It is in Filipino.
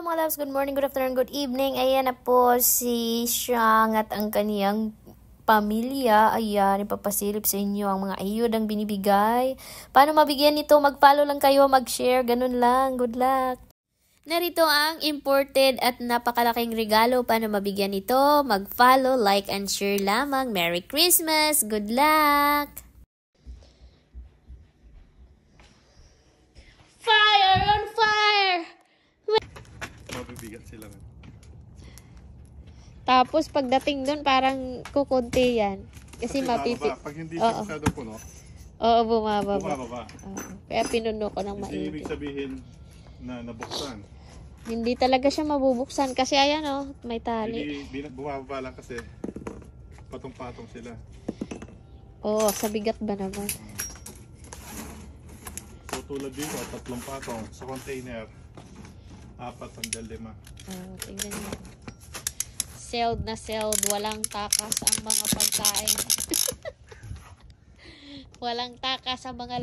Hello mga loves, good morning, good afternoon, good evening. Ayan na po si Shang at ang kaniyang pamilya. Ayan, ipapasilip sa inyo ang mga ayudang binibigay. Paano mabigyan nito? Mag-follow lang kayo, mag-share, ganun lang. Good luck! Narito ang imported at napakalaking regalo. Paano mabigyan nito? Mag-follow, like, and share lamang. Merry Christmas! Good luck! Fire on fire! Mabibigat sila. Tapos pagdating doon parang kukunti yan. Kasi mapipi... Pag hindi siya masyado puno, Oo, bumababa. bumababa. Kaya pinuno ko ng Hindi ibig maigi. sabihin na nabuksan. Hindi talaga siya mabubuksan kasi ayan oh, may tali. Hindi bumababa lang kasi patong-patong sila. Oo, sa bigat ba naman? So tulad dito, 3 patong sa container. 4 hanggang 5. Oh, tingnan niyo. Sealed na sealed. Walang takas ang mga pagkain. Walang takas ang mga